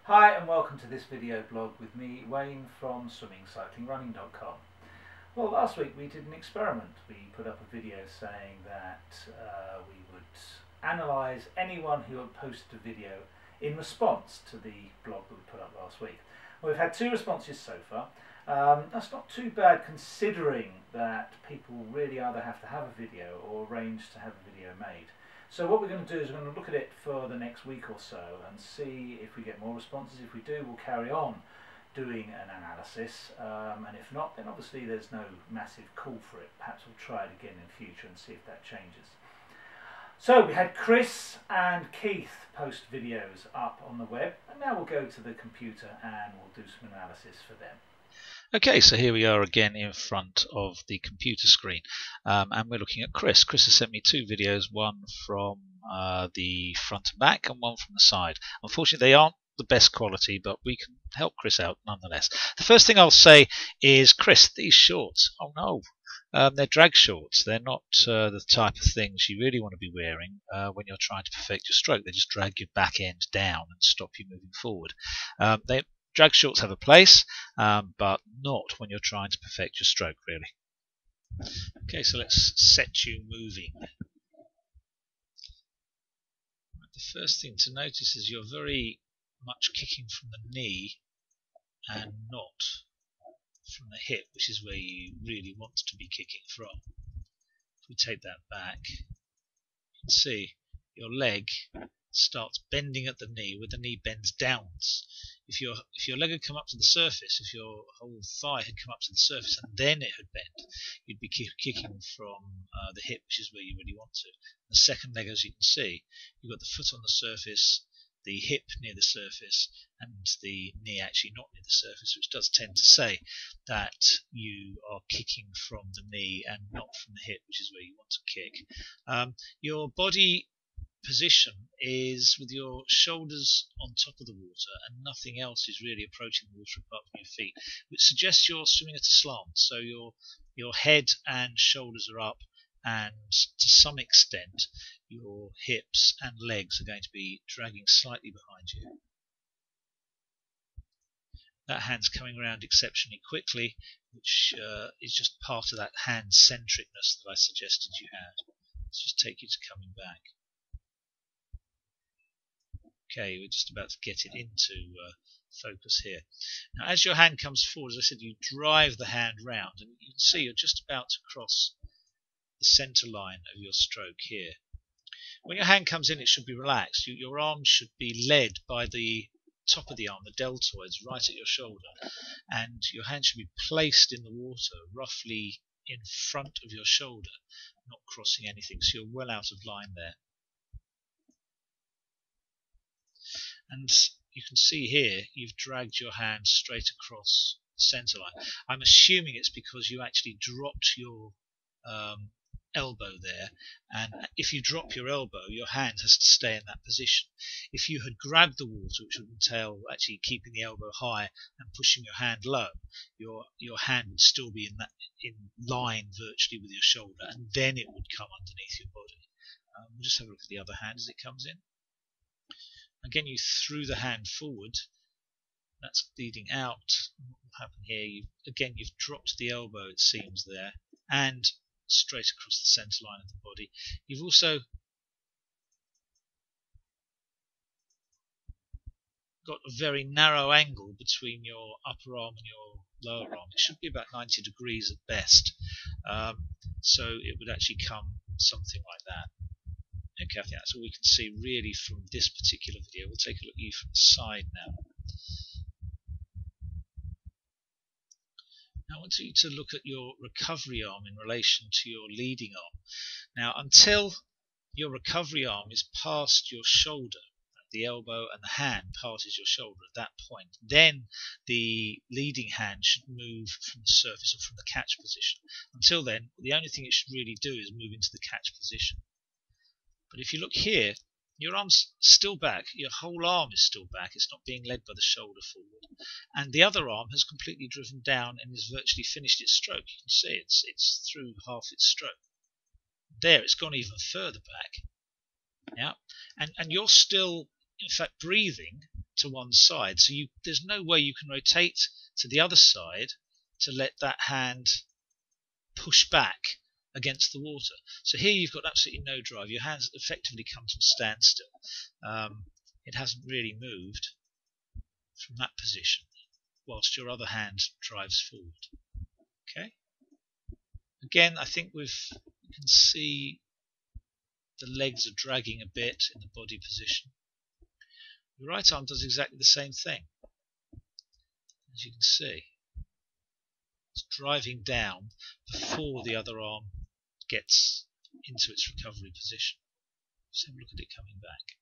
Hi and welcome to this video blog with me, Wayne from swimmingcyclingrunning.com. Well, last week we did an experiment. We put up a video saying that we would analyse anyone who had posted a video in response to the blog that we put up last week. Well, we've had 2 responses so far. That's not too bad considering that people really either have to have a video or arrange to have a video made. So what we're going to do is we're going to look at it for the next week or so and see if we get more responses. If we do, we'll carry on doing an analysis, and if not, then obviously there's no massive call for it. Perhaps we'll try it again in future and see if that changes. So we had Chris and Keith post videos up on the web, and now we'll go to the computer and we'll do some analysis for them. Okay, so here we are again in front of the computer screen, and we're looking at Chris. Chris has sent me 2 videos, one from the front and back and one from the side. Unfortunately, they aren't the best quality, but we can help Chris out nonetheless. The first thing I'll say is, Chris, these shorts, oh no, they're drag shorts. They're not the type of things you really want to be wearing when you're trying to perfect your stroke. They just drag your back end down and stop you moving forward. Drag shorts have a place, but not when you're trying to perfect your stroke, really. Okay, so let's set you moving. The first thing to notice is you're very much kicking from the knee and not from the hip, which is where you really want to be kicking from. If we take that back, you can see your leg starts bending at the knee where the knee bends downwards. If your leg had come up to the surface, if your whole thigh had come up to the surface and then it had bent, you'd be kicking from the hip, which is where you really want to. The second leg, as you can see, you've got the foot on the surface, the hip near the surface, and the knee actually not near the surface, which does tend to say that you are kicking from the knee and not from the hip, which is where you want to kick. Your body position is with your shoulders on top of the water and nothing else is really approaching the water apart from your feet, which suggests you're swimming at a slant. So your head and shoulders are up, and to some extent your hips and legs are going to be dragging slightly behind you. That hand's coming around exceptionally quickly, which is just part of that hand centricness that I suggested you had. Let's just take you to coming back. Okay, we're just about to get it into focus here. Now, as your hand comes forward, as I said, you drive the hand round, and you can see you're just about to cross the centre line of your stroke here. When your hand comes in, it should be relaxed. Your arms should be led by the top of the arm, the deltoids, right at your shoulder, and your hand should be placed in the water roughly in front of your shoulder, not crossing anything, so you're well out of line there. And you can see here you've dragged your hand straight across the centre line. I'm assuming it's because you actually dropped your elbow there, and if you drop your elbow, your hand has to stay in that position. If you had grabbed the water, which would entail actually keeping the elbow high and pushing your hand low, your hand would still be in line virtually with your shoulder, and then it would come underneath your body. We'll just have a look at the other hand as it comes in. Again, you threw the hand forward. That's bleeding out. What will happen here? You've dropped the elbow, it seems, there, and straight across the centre line of the body. You've also got a very narrow angle between your upper arm and your lower arm. It should be about 90 degrees at best. So it would actually come something like that. Okay, I think that's all we can see really from this particular video. We'll take a look at you from the side now. Now I want you to look at your recovery arm in relation to your leading arm. Now, until your recovery arm is past your shoulder, the elbow and the hand passes your shoulder at that point, then the leading hand should move from the surface or from the catch position. Until then, the only thing it should really do is move into the catch position. But if you look here, your arm's still back, your whole arm is still back, it's not being led by the shoulder forward. And the other arm has completely driven down and has virtually finished its stroke. You can see it's through half its stroke. There, it's gone even further back. Yeah, and you're still, in fact, breathing, to one side. So there's no way you can rotate to the other side to let that hand push back against the water. So here you've got absolutely no drive. Your hands effectively come to a standstill. It hasn't really moved from that position, whilst your other hand drives forward. Okay. Again, I think you can see the legs are dragging a bit in the body position. The right arm does exactly the same thing. As you can see, it's driving down before the other arm gets into its recovery position. Just have a look at it coming back.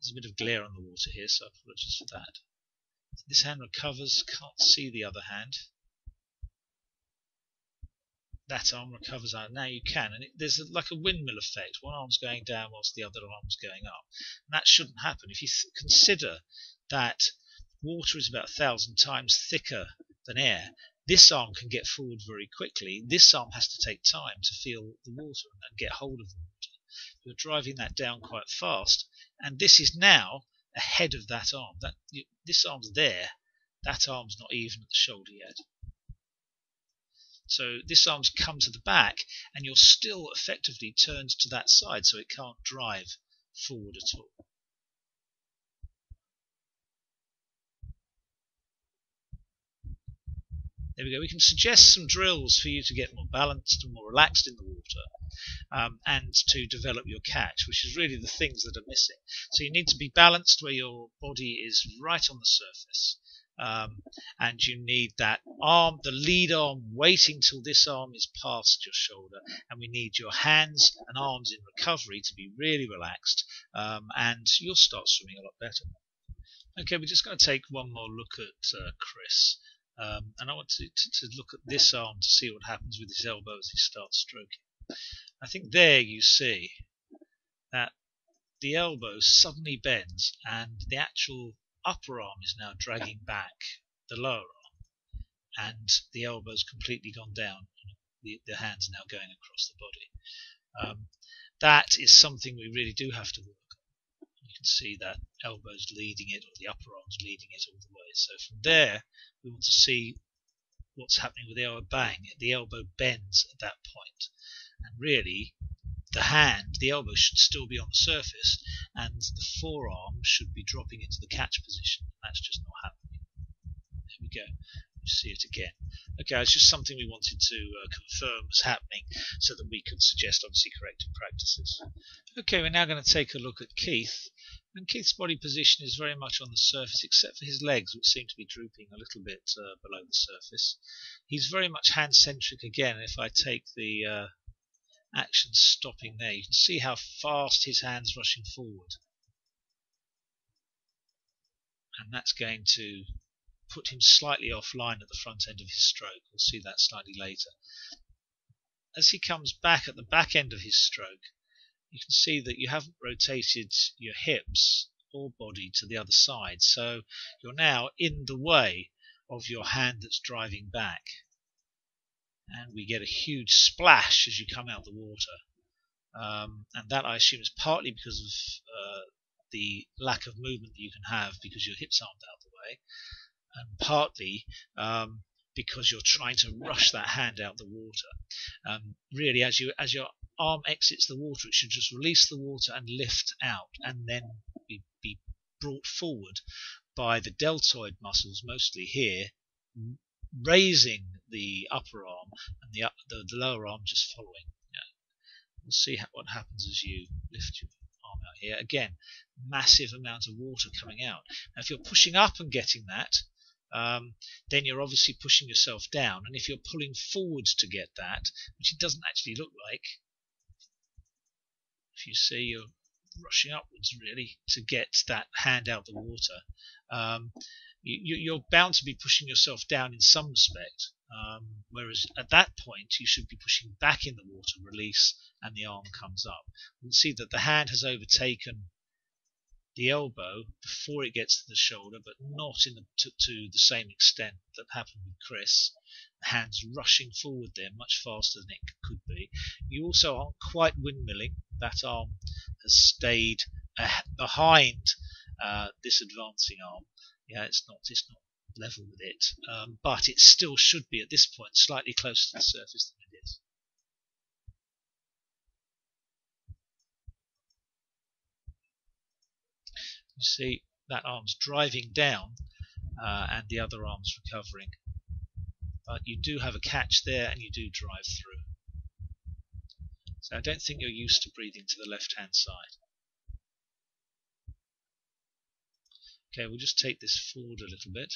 There's a bit of glare on the water here, so apologies for that. So this hand recovers, can't see the other hand. That arm recovers out. Now you can, and there's like a windmill effect. One arm's going down whilst the other arm's going up. And that shouldn't happen. If you consider that water is about 1,000 times thicker than air, this arm can get forward very quickly. This arm has to take time to feel the water and get hold of the water. You're driving that down quite fast, and this is now ahead of that arm. This arm's there, that arm's not even at the shoulder yet. So this arm's come to the back, and you're still effectively turned to that side, so it can't drive forward at all. There we go. We can suggest some drills for you to get more balanced and more relaxed in the water, and to develop your catch, which is really the things that are missing. So you need to be balanced where your body is right on the surface. And you need that arm, the lead arm, waiting till this arm is past your shoulder, and we need your hands and arms in recovery to be really relaxed, and you'll start swimming a lot better. Okay, we're just going to take one more look at Chris, and I want to look at this arm to see what happens with his elbow as he starts stroking. I think there you see that the elbow suddenly bends, and the actual upper arm is now dragging back the lower arm, and the elbow's completely gone down. The hand's now going across the body. That is something we really do have to work on. You can see that elbow's leading it, or the upper arm's leading it all the way. So from there, we want to see what's happening with the elbow. Bang! The elbow bends at that point, and really, the elbow should still be on the surface, and the forearm should be dropping into the catch position. That's just not happening. There we go. You see it again. Okay, it's just something we wanted to confirm was happening, so that we could suggest obviously corrective practices. Okay, we're now going to take a look at Keith. And Keith's body position is very much on the surface, except for his legs, which seem to be drooping a little bit below the surface. He's very much hand-centric again. If I take the action stopping there, you can see how fast his hand's rushing forward, and that's going to put him slightly offline at the front end of his stroke. We'll see that slightly later. As he comes back at the back end of his stroke, you can see that you haven't rotated your hips or body to the other side, so you're now in the way of your hand that's driving back. And we get a huge splash as you come out the water, and that I assume is partly because of the lack of movement that you can have because your hips aren't out the way, and partly because you're trying to rush that hand out the water. Really, as your arm exits the water, it should just release the water and lift out, and then be brought forward by the deltoid muscles, mostly here, raising the upper arm, and the lower arm just following. We'll see what happens as you lift your arm out here. Again, massive amount of water coming out. Now, if you're pushing up and getting that, then you're obviously pushing yourself down. And if you're pulling forwards to get that, which it doesn't actually look like, if you see, you're rushing upwards really to get that hand out the water. You're bound to be pushing yourself down in some respect, whereas at that point you should be pushing back in the water, release, and the arm comes up. We'll see that the hand has overtaken the elbow before it gets to the shoulder, but not to the same extent that happened with Chris. The hand's rushing forward there much faster than it could be. You also aren't quite windmilling. That arm has stayed behind this advancing arm, yeah, it's not level with it, but it still should be at this point slightly closer to the surface than it is. You see that arm's driving down and the other arm's recovering, but you do have a catch there and you do drive through. So I don't think you're used to breathing to the left hand side. Okay, we'll just take this forward a little bit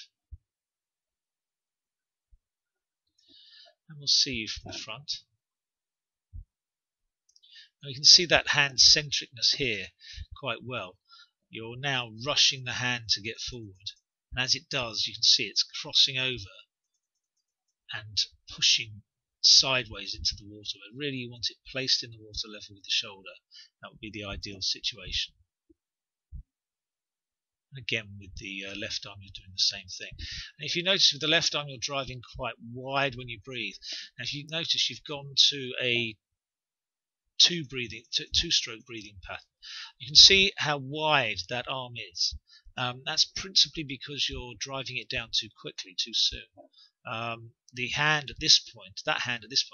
and we'll see you from the front. Now you can see that hand centricness here quite well. You're now rushing the hand to get forward, and as it does you can see it's crossing over and pushing sideways into the water, but really you want it placed in the water level with the shoulder. That would be the ideal situation. Again, with the left arm you're doing the same thing. And if you notice with the left arm you're driving quite wide when you breathe. Now if you notice you've gone to a two-stroke breathing pattern, you can see how wide that arm is. That's principally because you're driving it down too quickly, too soon. The hand at this point,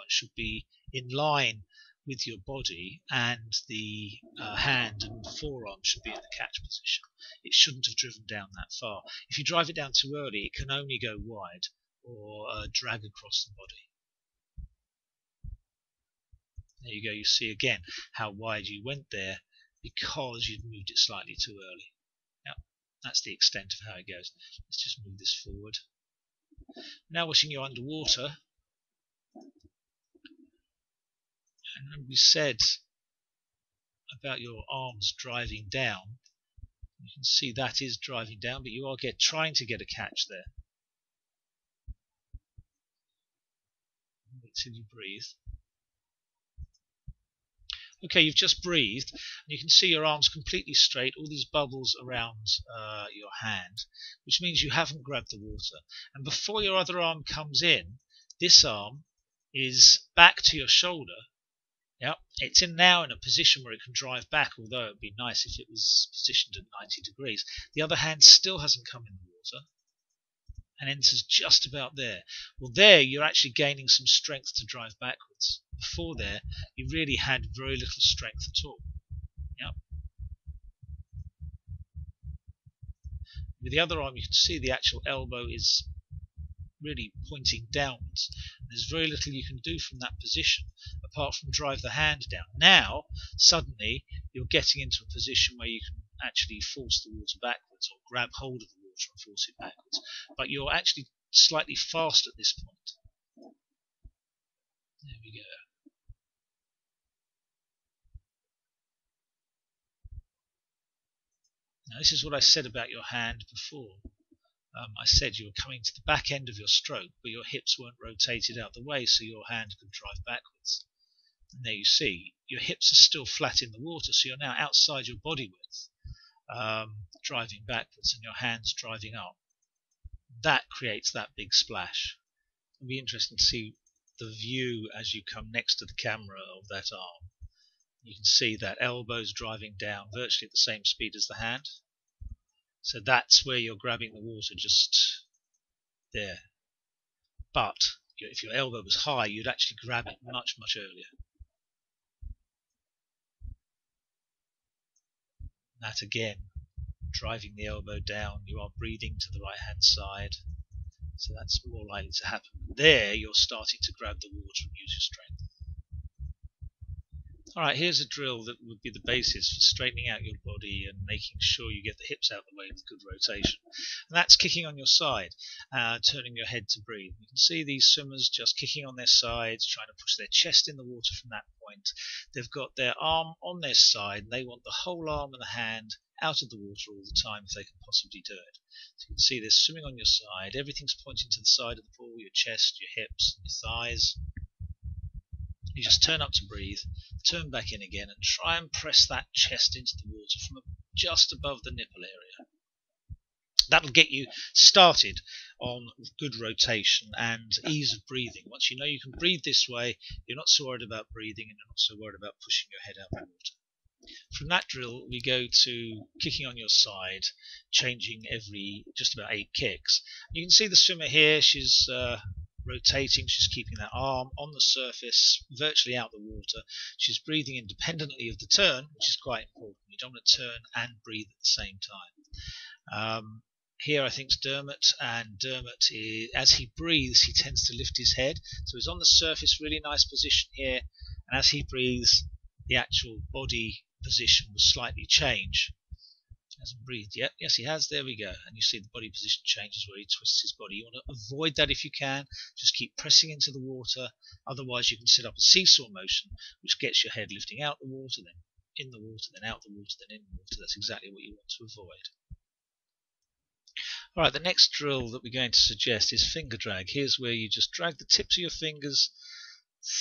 should be in line with your body, and the hand and the forearm should be in the catch position. It shouldn't have driven down that far. If you drive it down too early, it can only go wide or drag across the body. There you go, you see again how wide you went there because you'd moved it slightly too early. Now, that's the extent of how it goes. Let's just move this forward. Now wishing you're underwater, and we said about your arms driving down. You can see that is driving down, but you are trying to get a catch there. Wait till you breathe. Okay, you've just breathed, and you can see your arms completely straight, all these bubbles around your hand, which means you haven't grabbed the water. And before your other arm comes in, this arm is back to your shoulder. Yep, it's now in a position where it can drive back, although it would be nice if it was positioned at 90 degrees. The other hand still hasn't come in the water and enters just about there. Well, there you're actually gaining some strength to drive backwards. Before there, you really had very little strength at all. Yep. With the other arm, you can see the actual elbow is really pointing downwards. There's very little you can do from that position apart from drive the hand down. Now, suddenly, you're getting into a position where you can actually force the water backwards or grab hold of the water and force it backwards. But you're actually slightly fast at this point. There we go. Now, this is what I said about your hand before. I said you were coming to the back end of your stroke, but your hips weren't rotated out the way, so your hand could drive backwards. And there you see, your hips are still flat in the water, so you're now outside your body width, driving backwards, and your hand's driving up. That creates that big splash. It'll be interesting to see the view as you come next to the camera of that arm. You can see that elbow's driving down virtually at the same speed as the hand. So that's where you're grabbing the water, just there. But if your elbow was high, you'd actually grab it much, much earlier. That again, driving the elbow down, you are breathing to the right hand side. So that's more likely to happen. There, you're starting to grab the water and use your strength. Alright, here's a drill that would be the basis for straightening out your body and making sure you get the hips out of the way with good rotation. And that's kicking on your side, turning your head to breathe. You can see these swimmers just kicking on their sides, trying to push their chest in the water from that point. They've got their arm on their side, and they want the whole arm and the hand out of the water all the time if they can possibly do it. So you can see they're swimming on your side, everything's pointing to the side of the pool, your chest, your hips, your thighs. You just turn up to breathe, turn back in again, and try and press that chest into the water from just above the nipple area. That'll get you started on good rotation and ease of breathing. Once you know you can breathe this way, you're not so worried about breathing and you're not so worried about pushing your head out of the water. From that drill, we go to kicking on your side, changing every just about 8 kicks. You can see the swimmer here, she's rotating, she's keeping that arm on the surface, virtually out the water. She's breathing independently of the turn, which is quite important. You don't want to turn and breathe at the same time. Here I think it's Dermot, and Dermot, as he breathes, he tends to lift his head. So he's on the surface, really nice position here, and as he breathes, the actual body position will slightly change. He hasn't breathed yet. Yes, he has. There we go. And you see the body position changes where he twists his body. You want to avoid that if you can. Just keep pressing into the water. Otherwise, you can set up a seesaw motion, which gets your head lifting out the water, then in the water, then out the water, then in the water. That's exactly what you want to avoid. Alright, the next drill that we're going to suggest is finger drag. Here's where you just drag the tips of your fingers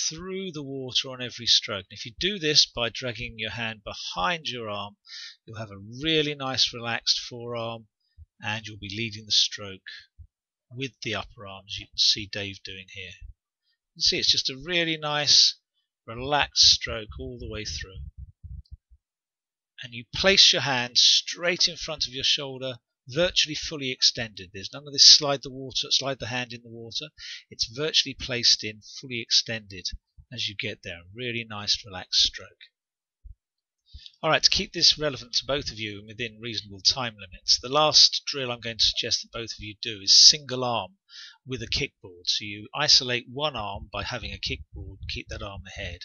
through the water on every stroke. And if you do this by dragging your hand behind your arm, you'll have a really nice relaxed forearm, and you'll be leading the stroke with the upper arm, as you can see Dave doing here. You can see it's just a really nice relaxed stroke all the way through. And you place your hand straight in front of your shoulder, virtually fully extended. There's none of this slide the hand in the water. It's virtually placed in, fully extended as you get there. Really nice relaxed stroke. Alright, to keep this relevant to both of you and within reasonable time limits, the last drill I'm going to suggest that both of you do is single arm with a kickboard. So you isolate one arm by having a kickboard, keep that arm ahead.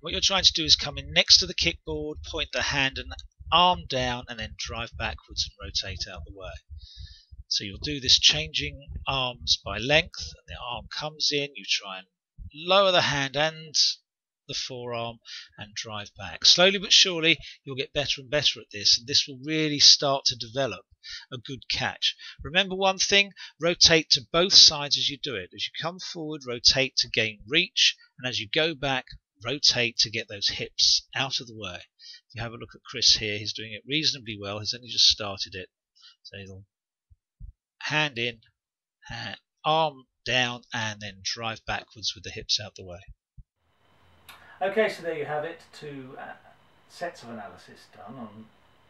What you're trying to do is come in next to the kickboard, point the hand and arm down, and then drive backwards and rotate out the way. So you'll do this changing arms by length, and the arm comes in, you try and lower the hand and the forearm and drive back. Slowly but surely you'll get better and better at this, and this will really start to develop a good catch. Remember one thing, rotate to both sides as you do it. As you come forward, rotate to gain reach, and as you go back, rotate to get those hips out of the way. If you have a look at Chris here, he's doing it reasonably well. He's only just started it. So he'll hand in, arm down, and then drive backwards with the hips out the way. Okay, so there you have it, 2 sets of analysis done on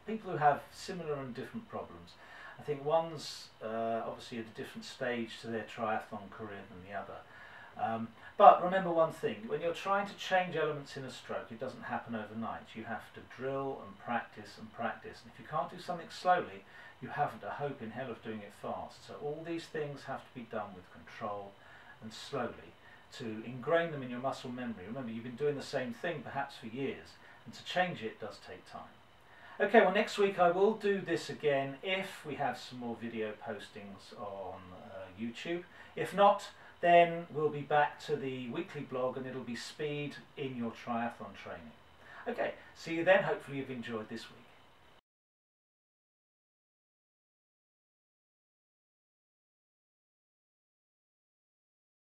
people who have similar and different problems. I think one's obviously at a different stage to their triathlon career than the other. But remember one thing, when you're trying to change elements in a stroke, it doesn't happen overnight. You have to drill and practice and practice. And if you can't do something slowly, you haven't a hope in hell of doing it fast. So all these things have to be done with control and slowly to ingrain them in your muscle memory. Remember, you've been doing the same thing perhaps for years, and to change it does take time. Okay, well next week I will do this again if we have some more video postings on YouTube. If not, then we'll be back to the weekly blog, and it'll be speed in your triathlon training. Okay, see you then. Hopefully you've enjoyed this week.